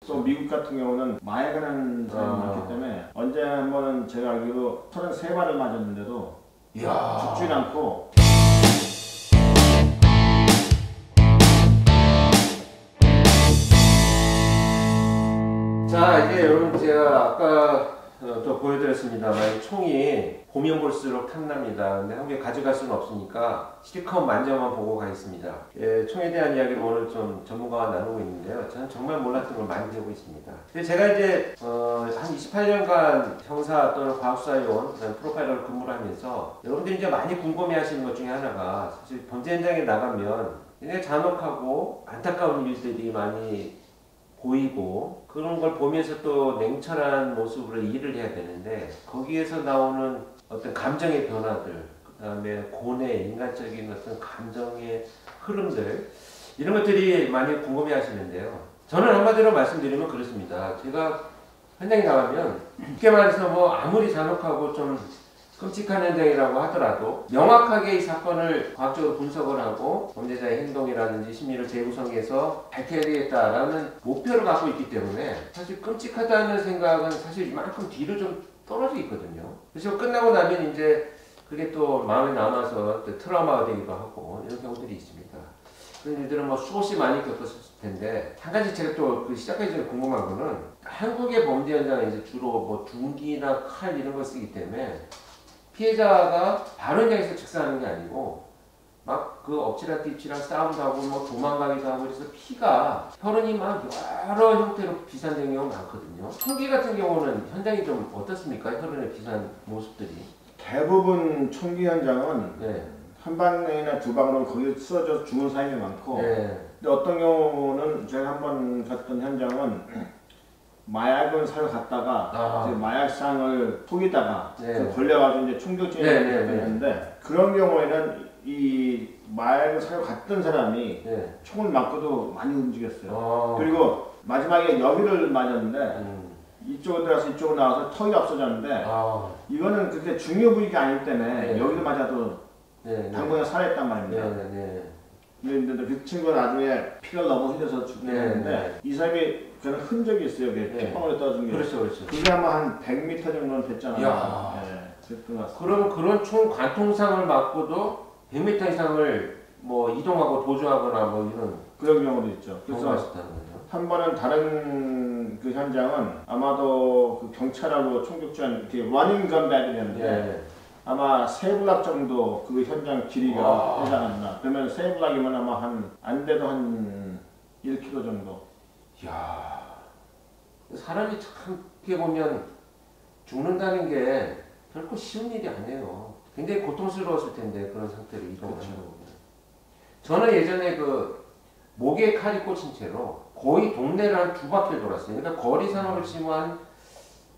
또 미국 같은 경우는 마약을 하는 사람이 많기 때문에 언제 한 번은 제가 알기로 33발을 맞았는데도 죽진 않고. 자, 이제 여러분 제가 아까 또 보여드렸습니다만 총이 보면 볼수록 탐납니다. 근데 한 개 가져갈 수는 없으니까 실컷 만져만 보고 가겠습니다. 예, 총에 대한 이야기를 오늘 좀 전문가와 나누고 있는데요. 저는 정말 몰랐던 걸 많이 배우고 있습니다. 근데 제가 이제 한 28년간 형사 또는 과학수사요원, 프로파일러로 근무를 하면서 여러분들이 이제 많이 궁금해하시는 것 중에 하나가 사실 범죄 현장에 나가면 굉장히 잔혹하고 안타까운 일들이 많이 보이고 그런 걸 보면서 또 냉철한 모습으로 일을 해야 되는데 거기에서 나오는 어떤 감정의 변화들, 그 다음에 고뇌, 인간적인 어떤 감정의 흐름들 이런 것들이 많이 궁금해 하시는데요. 저는 한마디로 말씀드리면 그렇습니다. 제가 현장에 나가면 쉽게 말해서 뭐 아무리 잔혹하고 좀 끔찍한 현장이라고 하더라도 명확하게 이 사건을 과학적으로 분석을 하고 범죄자의 행동이라든지 심리를 재구성해서 밝혀야 되겠다라는 목표를 갖고 있기 때문에 사실 끔찍하다는 생각은 사실 이만큼 뒤로 좀 떨어져 있거든요. 그래서 끝나고 나면 이제 그게 또 마음에 남아서 또 트라우마가 되기도 하고 이런 경우들이 있습니다. 그런 일들은 뭐 수없이 많이 겪었을 텐데 한 가지 제가 또 그 시작하기 전에 궁금한 거는 한국의 범죄 현장은 이제 주로 뭐 둔기나 칼 이런 걸 쓰기 때문에 피해자가 바로 현장에서 즉사하는 게 아니고 막 그 엎치락 뒤치락 싸움도 하고 뭐 도망가기도 하고 그래서 피가 혈흔이 막 여러 형태로 비산되는 경우가 많거든요. 총기 같은 경우는 현장이 좀 어떻습니까? 혈흔의 비산 모습들이. 대부분 총기 현장은 네. 한 방이나 두 방으로 거기 쓰러져서 죽은 사람이 많고. 네. 근데 어떤 경우는 제가 한 번 갔던 현장은 마약을 사러 갔다가 이제 마약상을 속이다가 걸려가지고 이제 총격전이 됐는데 그런 경우에는 이 마약을 사러 갔던 사람이 총을 맞고도 많이 움직였어요. 그리고 마지막에 여기를 맞았는데 이쪽으로 들어가서 이쪽으로 나와서 턱이 없어졌는데 이거는 그렇게 중요 부위가 아니기 때문에 여기를 맞아도 당분간 살아있단 말입니다. 근데 그 친구가 나중에 피가 너무 흘려서 죽긴 했는데 이 사람이 그런 흔적이 있어요. 핏방울에 떠준 게. 그렇죠. 그게 아마 한 100m 정도는 됐잖아요. 그럼 그런 총 관통상을 맞고도 100m 이상을 뭐 이동하고 도주하거나 뭐 이런 그런 경우도 있죠. 그래서 한 번은 다른 그 현장은 아마도 그 경찰하고 총격전 이렇게 러닝 건배들이었는데 아마 3블락 정도 그 현장 길이가 해당한다. 그러면 3블락이면 아마 안 돼도 한 1km 정도. 이야, 사람이 참 어떻게 보면 죽는다는 게 결코 쉬운 일이 아니에요. 굉장히 고통스러웠을 텐데 그런 상태로 이동하는 거거든요. 저는 예전에 그 목에 칼이 꽂힌 채로 거의 동네를 한 2바퀴를 돌았어요. 그러니까 거리상으로 치면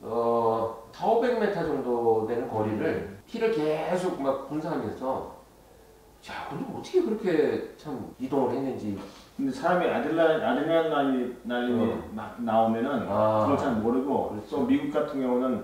400-500m 정도 되는 거리를 피를 계속 막 분사하면서 야, 근데 어떻게 그렇게 참 이동을 했는지. 근데 사람이 아드레날린이 막 나오면은 그걸 잘 모르고 또 미국 같은 경우는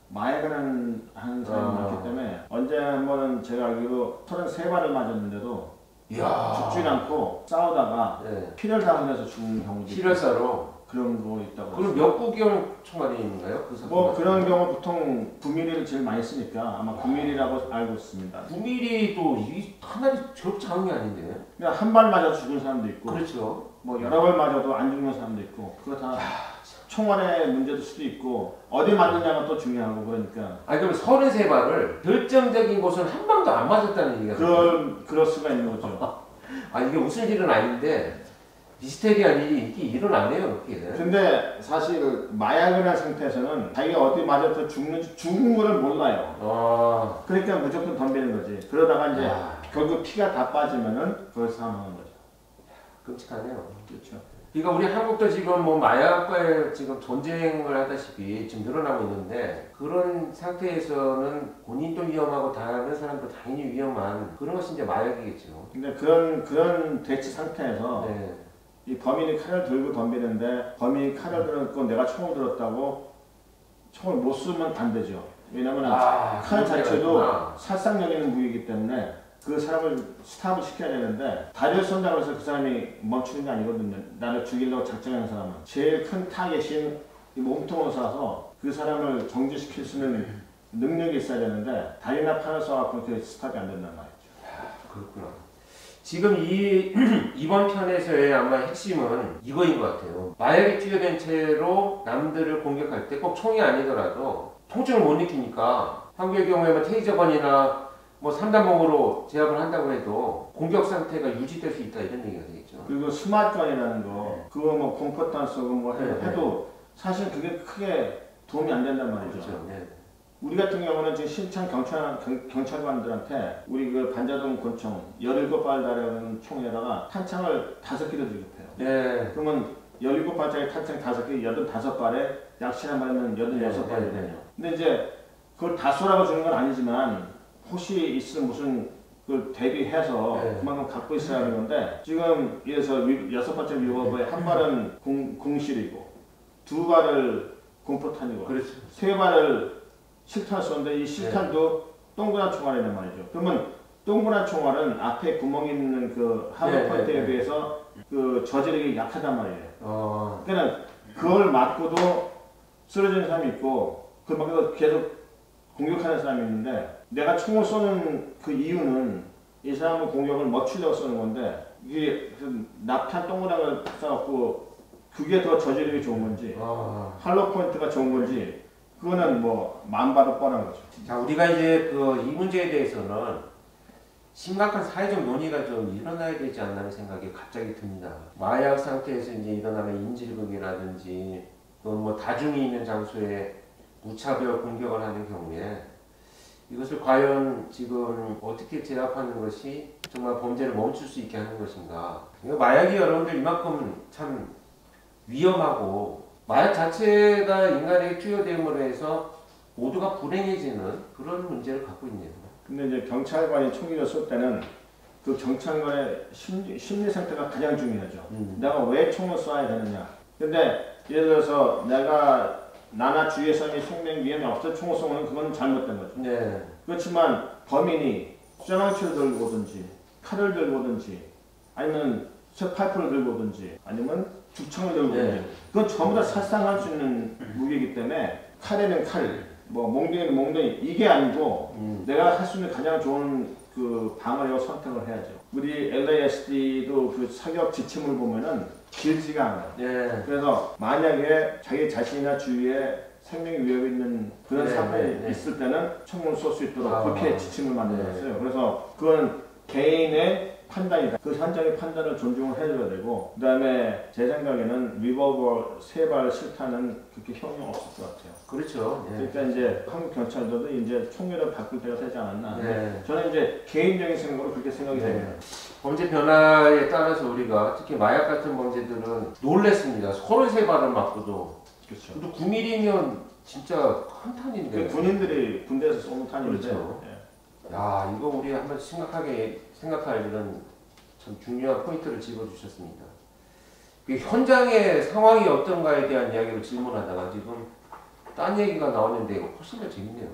마약을 하는 사람이 많기 때문에 언제 한 번은 제가 알기로 33발을 맞았는데도 죽진 않고 싸우다가 피를 다 흘려서 죽는 경우도 피혈사로 그런 거 있다고. 그럼 몇 구경 총알인가요? 뭐 그런 경우 보통 9mm를 제일 많이 쓰니까 아마 9mm라고 알고 있습니다. 9mm도 이 하나리 저렇게 작은 게 아닌데. 그냥 한 발 맞아도 죽은 사람도 있고. 그렇죠. 뭐 여러 발 맞아도 안 죽는 사람도 있고. 그거 다 총알의 문제일 수도 있고 어디 맞느냐가 또 중요하고 그러니까. 아니 그럼 33발을 결정적인 곳은 한 방도 안 맞았다는 얘기가. 그럴 수가 있는 거죠. 아 이게 웃을 일은 아닌데. 미스테리한 일이 이렇게 일어나네요. 근데 사실 마약을 한 상태에서는 자기가 어디 맞아서 죽은 거를 몰라요. 그러니까 무조건 덤비는 거지. 그러다가 이제 결국 피가 다 빠지면은 그걸 사망하는 거죠. 끔찍하네요. 그렇죠. 그러니까 우리 한국도 지금 뭐 마약과의 지금 전쟁을 하다시피 지금 늘어나고 있는데 그런 상태에서는 본인도 위험하고 다른 사람도 당연히 위험한 그런 것이 이제 마약이겠죠. 근데 그런 대치 상태에서 이 범인이 칼을 들고 덤비는데 범인이 칼을 들었고 내가 총을 들었다고 총을 못 쏘면 안 되죠. 왜냐면 칼 자체도 살상력 있는 무기이기 때문에 그 사람을 스탑을 시켜야 되는데 다리를 쏜다고 해서 그 사람이 멈추는 게 아니거든요. 나를 죽이려고 작정하는 사람은 제일 큰 타겟인 이 몸통을 쏴서 그 사람을 정지시킬 수 있는 능력이 있어야 되는데 다리나 팔을 쏴갖고 그 스탑이 안 된단 말이죠. 그렇구나. 지금 이번 편에서의 아마 핵심은 이거인 것 같아요. 마약에 투여된 채로 남들을 공격할 때 꼭 총이 아니더라도 통증을 못 느끼니까 한국의 경우에는 테이저건이나 뭐 3단봉으로 제압을 한다고 해도 공격 상태가 유지될 수 있다 이런 얘기가 되겠죠. 그리고 스마트건이라는 거 그거 뭐 공포탄 쏘고 뭐 해도 사실 그게 크게 도움이 안 된단 말이죠. 그렇죠. 네. 우리 같은 경우는 지금 신창 경찰관들한테 우리 그 반자동 권총 17발 달려오는 총에다가 탄창을 5개를 들급해요. 네. 그러면 17발짜리 탄창 5개, 85발에 약실 한 발이면 86발이 되요. 근데 이제 그걸 다 쏘라고 주는 건 아니지만 혹시 있으면 무슨 그 대비해서 그만큼 갖고 있어야 하는 건데 지금 이래서 6발짜리 리볼버에 한 발은 공실이고 2발을 공포탄이고 그렇죠. 3발을 실탄을 쏘는데 이 실탄도 동그란 총알이란 말이죠. 그러면 동그란 총알은 앞에 구멍이 있는 그 하드 포인트에 비해서 그 저지력이 약하단 말이에요. 그러니까 그걸 맞고도 쓰러지는 사람이 있고 그 밖에서 계속 공격하는 사람이 있는데 내가 총을 쏘는 그 이유는 이 사람은 공격을 멈추려고 쏘는 건데 이게 그 납탄 동그란 걸 쏴갖고 그게 더 저지력이 좋은 건지 할로 포인트가 좋은 건지 그거는 뭐 마음 봐도 뻔한 거죠. 자, 우리가 이제 그 이 문제에 대해서는 심각한 사회적 논의가 좀 일어나야 되지 않나는 생각이 갑자기 듭니다. 마약 상태에서 이제 일어나는 인질극이라든지 또는 뭐 다중이 있는 장소에 무차별 공격을 하는 경우에 이것을 과연 지금 어떻게 제압하는 것이 정말 범죄를 멈출 수 있게 하는 것인가. 마약이 여러분들 이만큼 참 위험하고 마약 자체가 인간에게 투여됨으로 해서 모두가 불행해지는 그런 문제를 갖고 있네요. 근데 이제 경찰관이 총기를 쏠 때는 그 경찰관의 심리 상태가 가장 중요하죠. 내가 왜 총을 쏴야 되느냐. 근데 예를 들어서 나나 주위의 사람이 생명 위험이 없어 총을 쏘면 그건 잘못된 거죠. 네. 그렇지만 범인이 쇠망치를 들고 오든지 칼을 들고 오든지 아니면 쇠파이프를 들고 오든지 아니면 죽창을 들고 오든지 그건 전부 다 살상할 수 있는 무기이기 때문에 칼에는 칼, 뭐 몽둥이는 몽둥이 이게 아니고 내가 할 수 있는 가장 좋은 그 방어력 선택을 해야죠. 우리 LASD도 그 사격 지침을 보면은 길지가 않아요. 그래서 만약에 자기 자신이나 주위에 생명 위협이 있는 그런 사건이 있을 때는 총을 쏠 수 있도록 그렇게 지침을 만들었어요. 그래서 그건 개인의 판단이다. 그 현장의 판단을 존중을 해줘야 되고 그 다음에 제 생각에는 리볼버 3발 실탄은 그렇게 효용이 없을 것 같아요. 그렇죠. 그러니까 이제 한국 경찰들도 이제 총기를 바꿀 때가 되지 않았나. 저는 이제 개인적인 생각으로 그렇게 생각이 됩니다. 범죄 변화에 따라서 우리가 특히 마약 같은 범죄들은 놀랬습니다. 33발을 맞고도. 그렇죠. 또 9mm면 진짜 큰 탄인데. 그 군인들이 군대에서 쏘는 탄인데. 그렇죠. 야, 이거 우리 한번 심각하게 생각할 이런 참 중요한 포인트를 짚어주셨습니다. 그 현장의 상황이 어떤가에 대한 이야기를 질문하다가 지금 딴 얘기가 나왔는데 훨씬 더 재밌네요.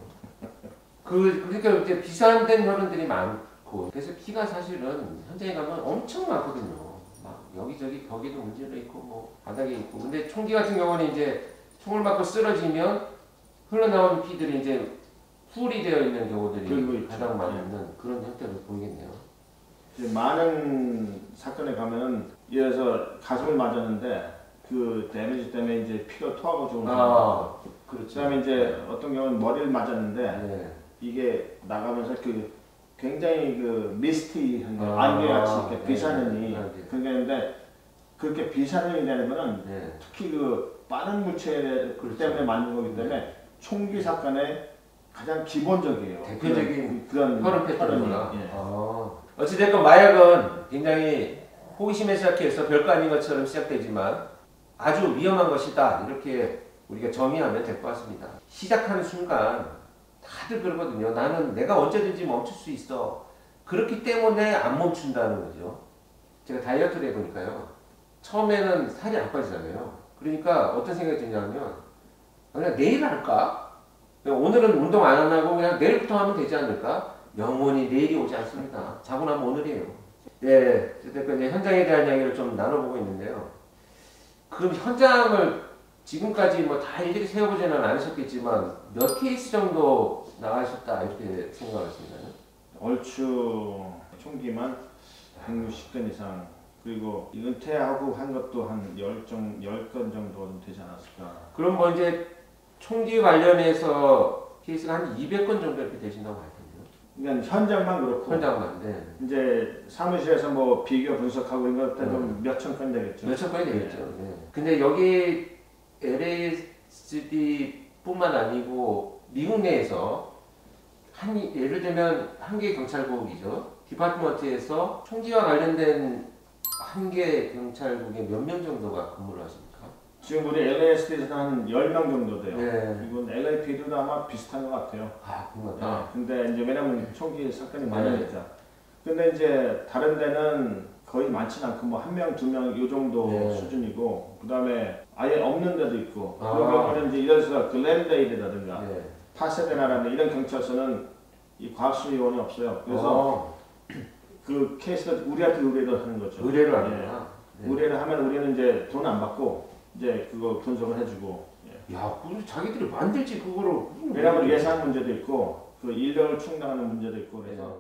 그러니까 이제 비산된 혈흔들이 많고 그래서 피가 사실은 현장에 가면 엄청 많거든요. 막 여기저기 벽에도 문제가 있고 뭐 바닥에 있고 근데 총기 같은 경우는 이제 총을 맞고 쓰러지면 흘러나오는 피들이 이제 풀이 되어 있는 경우들이 가장 많은 그런 형태를 보이겠네요. 많은 사건에 가면은 예를 들어서 가슴을 맞았는데 그 데미지 때문에 이제 피가 토하고 죽은 사람. 그렇죠. 그다음에 이제 어떤 경우는 머리를 맞았는데 이게 나가면서 그 굉장히 그 미스티한 안개같이 이렇게 비산현이 그게 있는데 그렇게 비산현이 되면은 특히 그 빠른 물체 때문에 만든 거기 때문에 총기 사건의 가장 기본적이에요. 대표적인 그런 혈흔 패턴이구나. 어찌됐건 마약은 굉장히 호기심에 시작해서 별거 아닌 것처럼 시작되지만 아주 위험한 것이다. 이렇게 우리가 정의하면 될 것 같습니다. 시작하는 순간 다들 그러거든요. 나는 내가 언제든지 멈출 수 있어. 그렇기 때문에 안 멈춘다는 거죠. 제가 다이어트를 해보니까요. 처음에는 살이 안 빠지잖아요. 그러니까 어떤 생각이 드냐면 그냥 내일 할까? 오늘은 운동 안 하고 그냥 내일부터 하면 되지 않을까? 영원히 내일이 오지 않습니다. 자고 나면 오늘이에요. 예, 어쨌든 이제 현장에 대한 이야기를 좀 나눠보고 있는데요. 그럼 현장을 지금까지 뭐 다 일일이 세워보지는 않으셨겠지만 몇 케이스 정도 나가셨다 이렇게 생각하십니까? 얼추 총기만 160건 이상, 그리고 은퇴하고 한 것도 한 10건 정도 되지 않았을까. 그럼 뭐 이제 총기 관련해서 케이스가 한 200건 정도 이렇게 되신다고 할 텐데요. 그러니까 현장만 그렇고. 현장만, 네. 이제 사무실에서 뭐 비교 분석하고 이런 것들 좀 몇천 건 되겠죠. 몇천 건이 되겠죠. 네. 근데 여기 LASD뿐만 아니고 미국 내에서 예를 들면 한 개 경찰국이죠. 디파트먼트에서 총기와 관련된 한 개 경찰국에 몇 명 정도가 근무를 하십니까? 지금 우리 LASD에서는 한 10명 정도 돼요. 네. 이건 LAPD도 아마 비슷한 것 같아요. 아, 그런가? 네. 근데 이제 왜냐면 총기 사건이 네. 많으니까. 근데 이제 다른 데는 거의 많지는 않고 뭐 한 명, 두 명 이 정도 네. 수준이고, 그다음에 아예 없는 데도 있고. 아. 그런 경우는 이제 이런 데서 글렌데일이라든가 네. 파세데나라든가 이런 경찰서는 이 과학수 요원이 없어요. 그래서 그 케이스가 우리한테 의뢰를 하는 거죠. 의뢰를 예. 하는구나. 네. 의뢰를 하면 우리는 이제 돈 안 받고 이제 그거 분석을 해주고. 예. 야, 그걸 자기들이 만들지 그거를. 왜냐하면 예산 문제도 있고 그 인력을 충당하는 문제도 있고 그래서. 네.